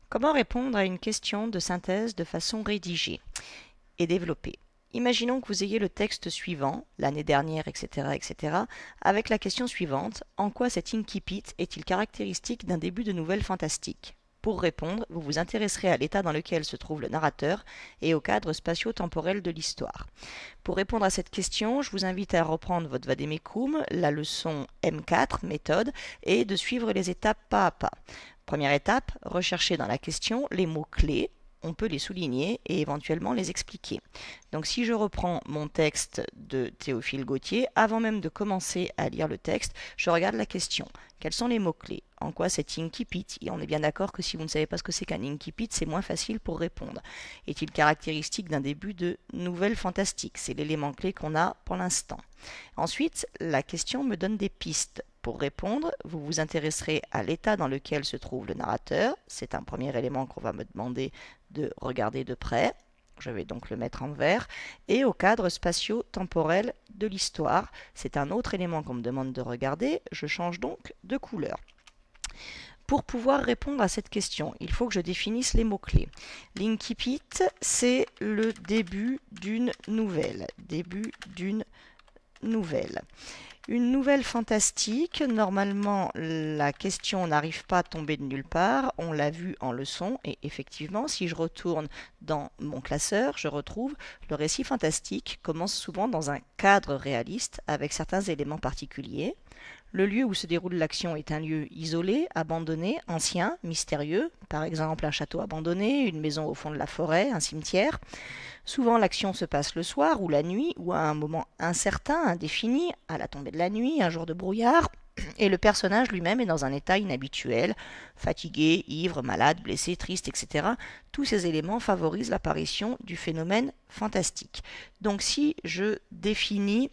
Comment répondre à une question de synthèse de façon rédigée et développée? Imaginons que vous ayez le texte suivant, l'année dernière, etc., etc., avec la question suivante: en quoi cet incipit est-il caractéristique d'un début de nouvelle fantastique? Pour répondre, vous vous intéresserez à l'état dans lequel se trouve le narrateur et au cadre spatio-temporel de l'histoire. Pour répondre à cette question, je vous invite à reprendre votre vademecum, la leçon M4, méthode, et de suivre les étapes pas à pas. Première étape, rechercher dans la question les mots-clés. On peut les souligner et éventuellement les expliquer. Donc si je reprends mon texte de Théophile Gautier, avant même de commencer à lire le texte, je regarde la question. Quels sont les mots-clés? En quoi cet incipit? Et on est bien d'accord que si vous ne savez pas ce que c'est qu'un incipit, c'est moins facile pour répondre. Est-il caractéristique d'un début de nouvelle fantastique? C'est l'élément clé qu'on a pour l'instant. Ensuite, la question me donne des pistes. Pour répondre, vous vous intéresserez à l'état dans lequel se trouve le narrateur. C'est un premier élément qu'on va me demander de regarder de près. Je vais donc le mettre en vert. Et au cadre spatio-temporel de l'histoire. C'est un autre élément qu'on me demande de regarder. Je change donc de couleur. Pour pouvoir répondre à cette question, il faut que je définisse les mots-clés. L'incipit, c'est le début d'une nouvelle. Début d'une nouvelle. Une nouvelle fantastique, normalement la question n'arrive pas à tomber de nulle part, on l'a vu en leçon, et effectivement si je retourne dans mon classeur, je retrouve le récit fantastique commence souvent dans un cadre réaliste avec certains éléments particuliers. Le lieu où se déroule l'action est un lieu isolé, abandonné, ancien, mystérieux, par exemple un château abandonné, une maison au fond de la forêt, un cimetière. Souvent l'action se passe le soir ou la nuit ou à un moment incertain, indéfini, à la tombée de la nuit, un jour de brouillard, et le personnage lui-même est dans un état inhabituel, fatigué, ivre, malade, blessé, triste, etc. Tous ces éléments favorisent l'apparition du phénomène fantastique. Donc si je définis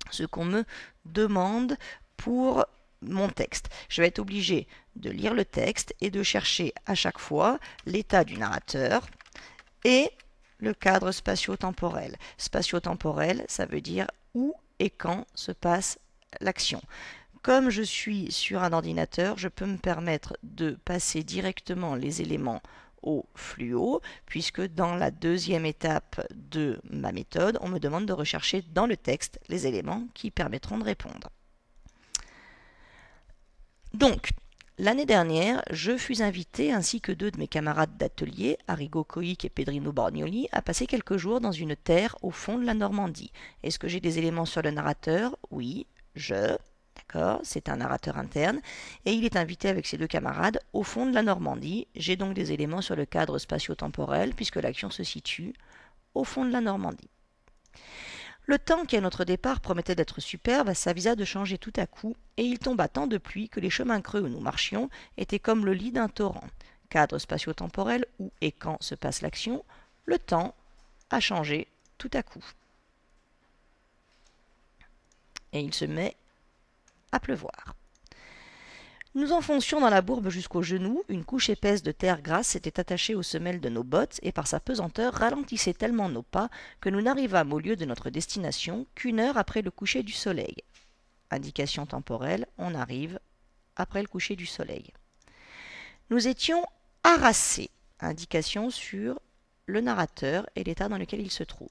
ce qu'on me demande pour mon texte, je vais être obligé de lire le texte et de chercher à chaque fois l'état du narrateur et le cadre spatio-temporel. Spatio-temporel, ça veut dire où et quand se passe l'action. Comme je suis sur un ordinateur, je peux me permettre de passer directement les éléments au fluo, puisque dans la deuxième étape de ma méthode, on me demande de rechercher dans le texte les éléments qui permettront de répondre. Donc, l'année dernière, je fus invité, ainsi que deux de mes camarades d'atelier, Arrigo Coic et Pedrino Borgnoli, à passer quelques jours dans une terre au fond de la Normandie. Est-ce que j'ai des éléments sur le narrateur? Oui, d'accord, c'est un narrateur interne, et il est invité avec ses deux camarades au fond de la Normandie. J'ai donc des éléments sur le cadre spatio-temporel, puisque l'action se situe au fond de la Normandie. Le temps qui à notre départ promettait d'être superbe s'avisa de changer tout à coup, et il tomba tant de pluie que les chemins creux où nous marchions étaient comme le lit d'un torrent. Cadre spatio-temporel où et quand se passe l'action, le temps a changé tout à coup. Et il se met à pleuvoir. Nous enfoncions dans la bourbe jusqu'aux genoux, une couche épaisse de terre grasse s'était attachée aux semelles de nos bottes et par sa pesanteur ralentissait tellement nos pas que nous n'arrivâmes au lieu de notre destination qu'une heure après le coucher du soleil. Indication temporelle, on arrive après le coucher du soleil. Nous étions harassés, indication sur le narrateur et l'état dans lequel il se trouve.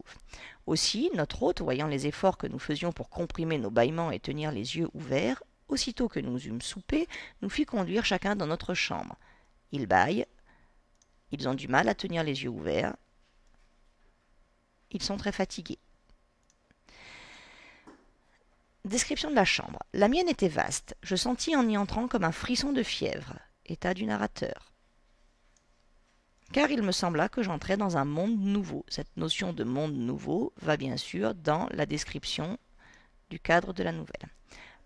Aussi, notre hôte, voyant les efforts que nous faisions pour comprimer nos bâillements et tenir les yeux ouverts, aussitôt que nous eûmes soupé, nous fit conduire chacun dans notre chambre. Ils bâillent, ils ont du mal à tenir les yeux ouverts, ils sont très fatigués. Description de la chambre. La mienne était vaste. Je sentis en y entrant comme un frisson de fièvre. État du narrateur. Car il me sembla que j'entrais dans un monde nouveau. Cette notion de monde nouveau va bien sûr dans la description du cadre de la nouvelle.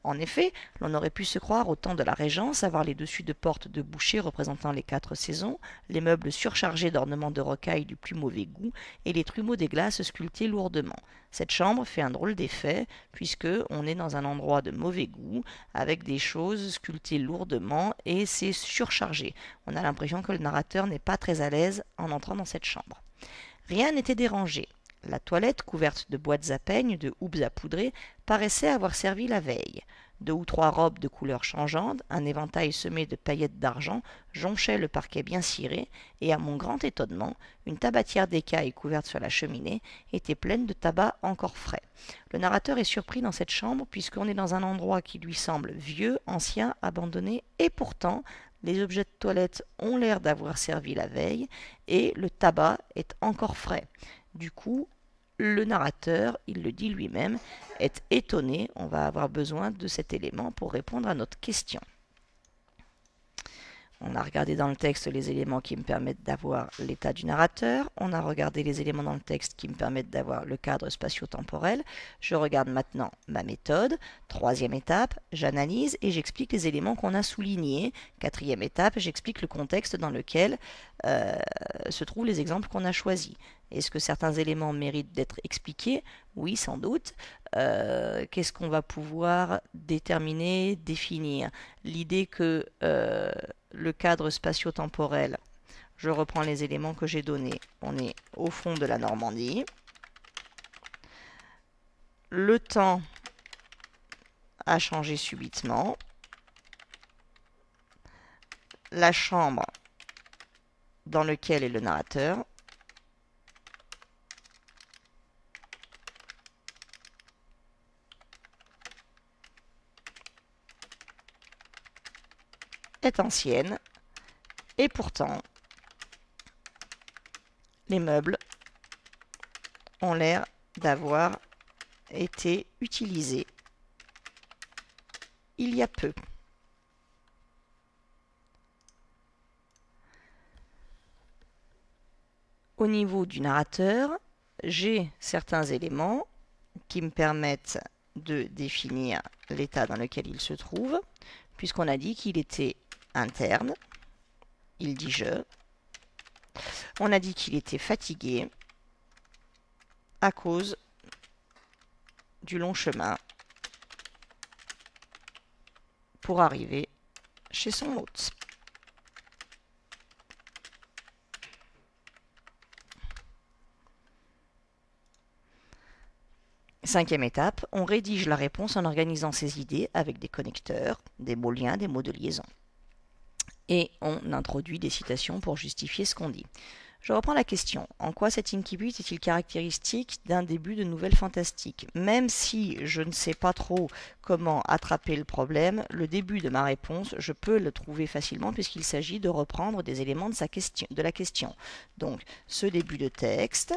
En effet, l'on aurait pu se croire au temps de la Régence, avoir les dessus de portes de boucher représentant les 4 saisons, les meubles surchargés d'ornements de rocaille du plus mauvais goût, et les trumeaux des glaces sculptés lourdement. Cette chambre fait un drôle d'effet, puisque on est dans un endroit de mauvais goût, avec des choses sculptées lourdement, et c'est surchargé. On a l'impression que le narrateur n'est pas très à l'aise en entrant dans cette chambre. Rien n'était dérangé. La toilette, couverte de boîtes à peignes, de houppes à poudrer, paraissait avoir servi la veille. 2 ou 3 robes de couleurs changeantes, un éventail semé de paillettes d'argent jonchait le parquet bien ciré, et à mon grand étonnement, une tabatière d'écailles couverte sur la cheminée était pleine de tabac encore frais. Le narrateur est surpris dans cette chambre puisqu'on est dans un endroit qui lui semble vieux, ancien, abandonné, et pourtant les objets de toilette ont l'air d'avoir servi la veille et le tabac est encore frais. Du coup, le narrateur, il le dit lui-même, est étonné. On va avoir besoin de cet élément pour répondre à notre question. On a regardé dans le texte les éléments qui me permettent d'avoir l'état du narrateur. On a regardé les éléments dans le texte qui me permettent d'avoir le cadre spatio-temporel. Je regarde maintenant ma méthode. Troisième étape, j'analyse et j'explique les éléments qu'on a soulignés. Quatrième étape, j'explique le contexte dans lequel se trouvent les exemples qu'on a choisis. Est-ce que certains éléments méritent d'être expliqués? Oui, sans doute. Qu'est-ce qu'on va pouvoir déterminer, définir? L'idée que le cadre spatio-temporel, je reprends les éléments que j'ai donnés. On est au fond de la Normandie. Le temps a changé subitement. La chambre dans laquelle est le narrateur. Est ancienne et pourtant les meubles ont l'air d'avoir été utilisés il y a peu. Au niveau du narrateur, j'ai certains éléments qui me permettent de définir l'état dans lequel il se trouve, puisqu'on a dit qu'il était interne, il dit je. On a dit qu'il était fatigué à cause du long chemin pour arriver chez son hôte. Cinquième étape, on rédige la réponse en organisant ses idées avec des connecteurs, des mots liens, des mots de liaison. Et on introduit des citations pour justifier ce qu'on dit. Je reprends la question. En quoi cet incipit est-il caractéristique d'un début de nouvelle fantastique? Même si je ne sais pas trop comment attraper le problème, le début de ma réponse, je peux le trouver facilement puisqu'il s'agit de reprendre des éléments de la question. Donc, ce début de texte,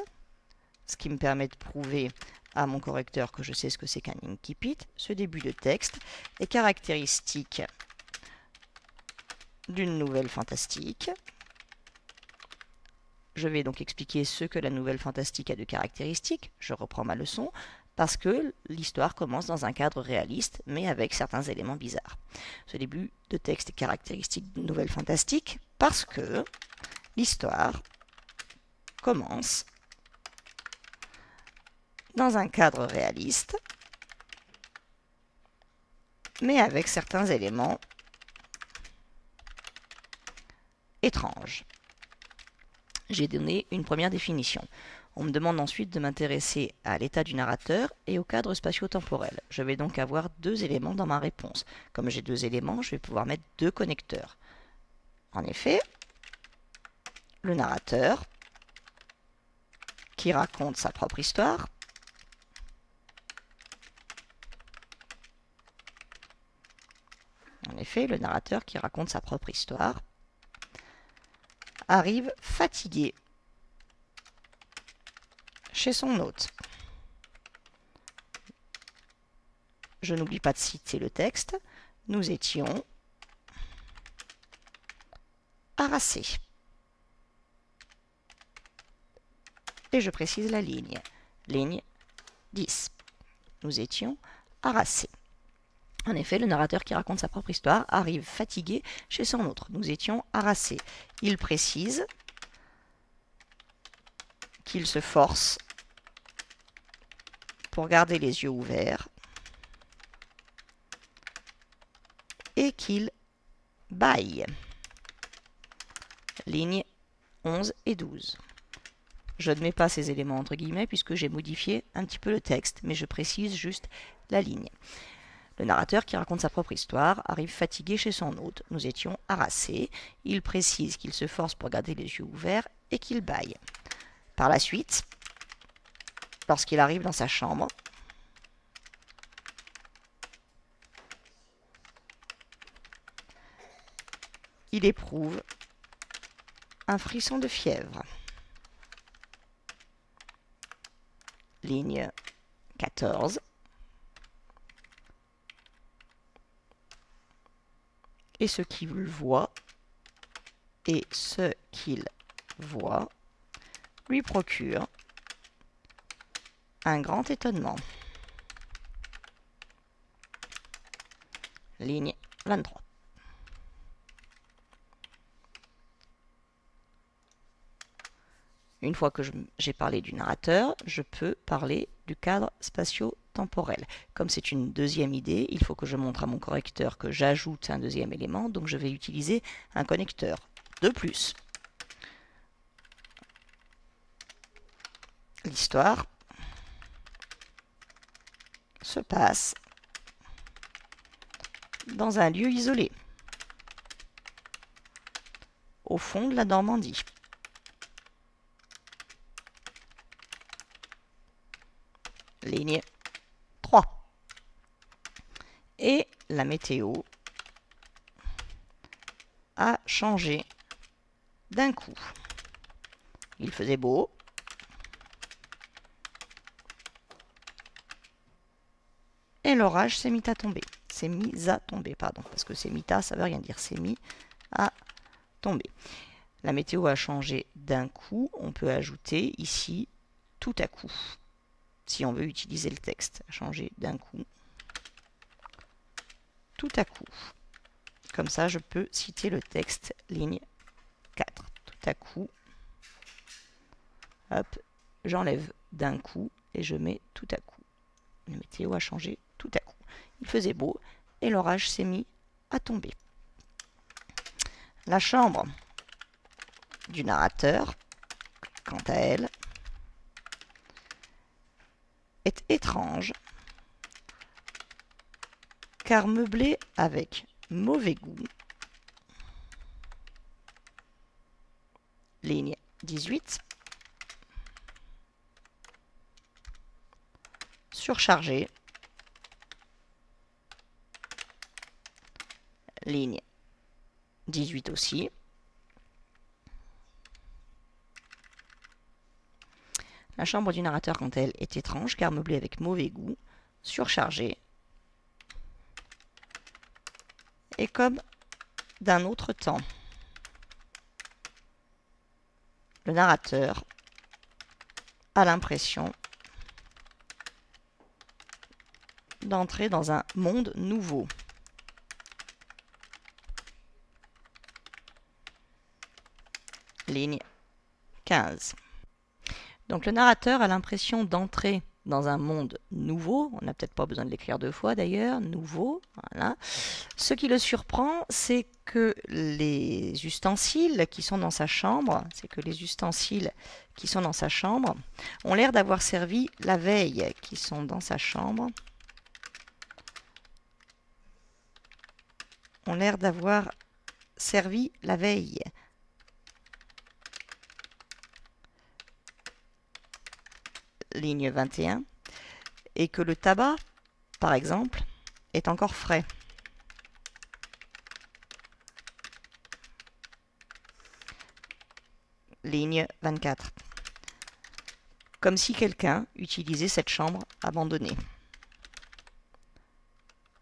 ce qui me permet de prouver à mon correcteur que je sais ce que c'est qu'un incipit, ce début de texte est caractéristique d'une nouvelle fantastique. Je vais donc expliquer ce que la nouvelle fantastique a de caractéristiques. Je reprends ma leçon parce que l'histoire commence dans un cadre réaliste, mais avec certains éléments bizarres. Ce début de texte est caractéristique d'une nouvelle fantastique parce que l'histoire commence dans un cadre réaliste, mais avec certains éléments étranges. J'ai donné une première définition. On me demande ensuite de m'intéresser à l'état du narrateur et au cadre spatio-temporel. Je vais donc avoir deux éléments dans ma réponse. Comme j'ai deux éléments, je vais pouvoir mettre deux connecteurs. En effet, le narrateur qui raconte sa propre histoire arrive fatigué chez son hôte. Je n'oublie pas de citer le texte. Nous étions harassés. Et je précise la ligne. Ligne 10. Nous étions harassés. En effet, le narrateur qui raconte sa propre histoire arrive fatigué chez son hôte. Nous étions harassés. Il précise qu'il se force pour garder les yeux ouverts et qu'il bâille. Lignes 11 et 12. Je ne mets pas ces éléments entre guillemets puisque j'ai modifié un petit peu le texte, mais je précise juste la ligne. Le narrateur qui raconte sa propre histoire arrive fatigué chez son hôte. Nous étions harassés. Il précise qu'il se force pour garder les yeux ouverts et qu'il bâille. Par la suite, lorsqu'il arrive dans sa chambre, il éprouve un frisson de fièvre. Ligne 14. Et ce qu'il voit lui procure un grand étonnement. Ligne 23. Une fois que j'ai parlé du narrateur, je peux parler du cadre spatio-temporel. Comme c'est une deuxième idée, il faut que je montre à mon correcteur que j'ajoute un deuxième élément, donc je vais utiliser un connecteur de plus. L'histoire se passe dans un lieu isolé, au fond de la Normandie. Ligne 3. Et la météo a changé d'un coup. Il faisait beau. Et l'orage s'est mis à tomber. C'est mis à tomber, pardon. Parce que c'est mita, ça veut rien dire. C'est mis à tomber. La météo a changé d'un coup. On peut ajouter ici tout à coup. Si on veut utiliser le texte, changer d'un coup, tout à coup. Comme ça, je peux citer le texte, ligne 4. Tout à coup, hop, j'enlève d'un coup et je mets tout à coup. La météo a changé tout à coup. Il faisait beau et l'orage s'est mis à tomber. La chambre du narrateur, quant à elle, est étrange, car meublée avec mauvais goût. Ligne 18. Surchargée. Ligne 18 aussi. La chambre du narrateur, quant à elle, est étrange, car meublée avec mauvais goût, surchargée, et comme d'un autre temps. Le narrateur a l'impression d'entrer dans un monde nouveau. Ligne 15. Donc le narrateur a l'impression d'entrer dans un monde nouveau, on n'a peut-être pas besoin de l'écrire deux fois d'ailleurs, nouveau, voilà. Ce qui le surprend, c'est que les ustensiles qui sont dans sa chambre, ont l'air d'avoir servi la veille, qui sont dans sa chambre, ont l'air d'avoir servi la veille. Ligne 21, et que le tabac, par exemple, est encore frais. Ligne 24. Comme si quelqu'un utilisait cette chambre abandonnée.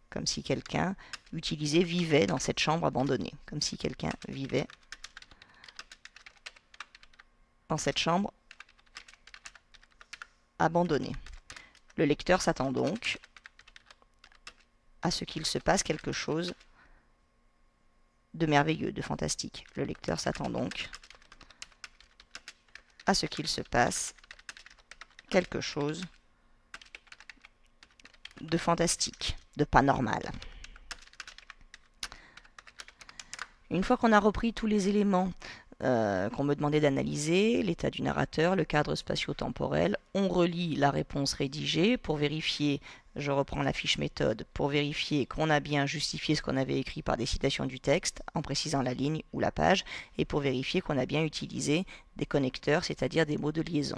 Comme si quelqu'un vivait dans cette chambre abandonnée. Comme si quelqu'un vivait dans cette chambre abandonnée. Le lecteur s'attend donc à ce qu'il se passe quelque chose de merveilleux, de fantastique. Le lecteur s'attend donc à ce qu'il se passe quelque chose de fantastique, de pas normal. Une fois qu'on a repris tous les éléments qu'on me demandait d'analyser, l'état du narrateur, le cadre spatio-temporel, on relit la réponse rédigée pour vérifier Je reprends la fiche méthode pour vérifier qu'on a bien justifié ce qu'on avait écrit par des citations du texte, en précisant la ligne ou la page, et pour vérifier qu'on a bien utilisé des connecteurs, c'est-à-dire des mots de liaison.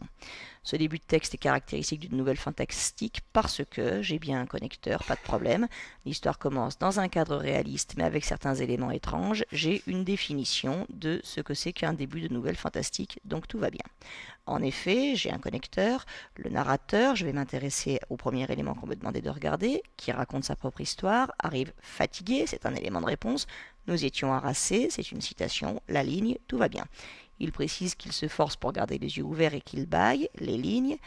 Ce début de texte est caractéristique d'une nouvelle fantastique parce que j'ai bien un connecteur, pas de problème. L'histoire commence dans un cadre réaliste mais avec certains éléments étranges. J'ai une définition de ce que c'est qu'un début de nouvelle fantastique, donc tout va bien. En effet, j'ai un connecteur, le narrateur, je vais m'intéresser au premier élément qu'on me demandait de regarder, qui raconte sa propre histoire, arrive fatigué, c'est un élément de réponse, nous étions harassés, c'est une citation, la ligne, tout va bien. Il précise qu'il se force pour garder les yeux ouverts et qu'il bâille, les lignes.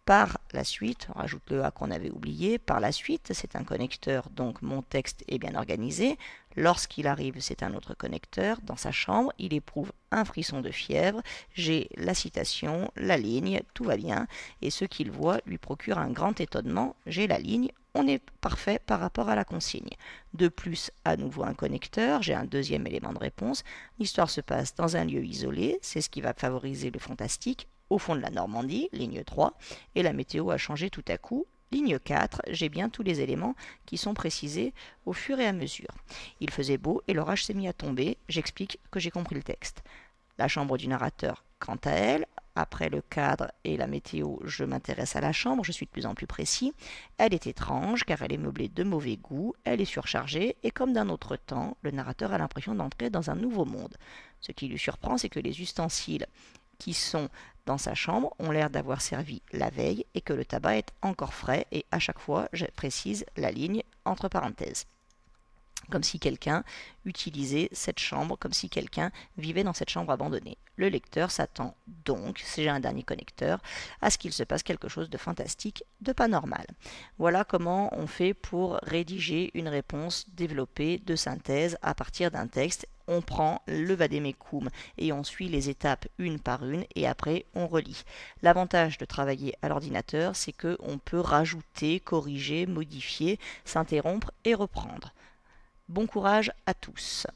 Par la suite, on rajoute le A qu'on avait oublié, par la suite, c'est un connecteur, donc mon texte est bien organisé. Lorsqu'il arrive, c'est un autre connecteur. Dans sa chambre, il éprouve un frisson de fièvre. J'ai la citation, la ligne, tout va bien. Et ce qu'il voit lui procure un grand étonnement. J'ai la ligne, on est parfait par rapport à la consigne. De plus, à nouveau un connecteur, j'ai un deuxième élément de réponse. L'histoire se passe dans un lieu isolé, c'est ce qui va favoriser le fantastique. Au fond de la Normandie, ligne 3, et la météo a changé tout à coup. Ligne 4, j'ai bien tous les éléments qui sont précisés au fur et à mesure. Il faisait beau et l'orage s'est mis à tomber. J'explique que j'ai compris le texte. La chambre du narrateur, quant à elle, après le cadre et la météo, je m'intéresse à la chambre, je suis de plus en plus précis. Elle est étrange car elle est meublée de mauvais goût, elle est surchargée et comme d'un autre temps, le narrateur a l'impression d'entrer dans un nouveau monde. Ce qui lui surprend, c'est que les ustensiles qui sont dans sa chambre ont l'air d'avoir servi la veille et que le tabac est encore frais et à chaque fois, je précise la ligne entre parenthèses. Comme si quelqu'un utilisait cette chambre, comme si quelqu'un vivait dans cette chambre abandonnée. Le lecteur s'attend donc, si j'ai un dernier connecteur, à ce qu'il se passe quelque chose de fantastique, de pas normal. Voilà comment on fait pour rédiger une réponse développée de synthèse à partir d'un texte. On prend le vadémécum et on suit les étapes une par une et après on relit. L'avantage de travailler à l'ordinateur, c'est qu'on peut rajouter, corriger, modifier, s'interrompre et reprendre. Bon courage à tous.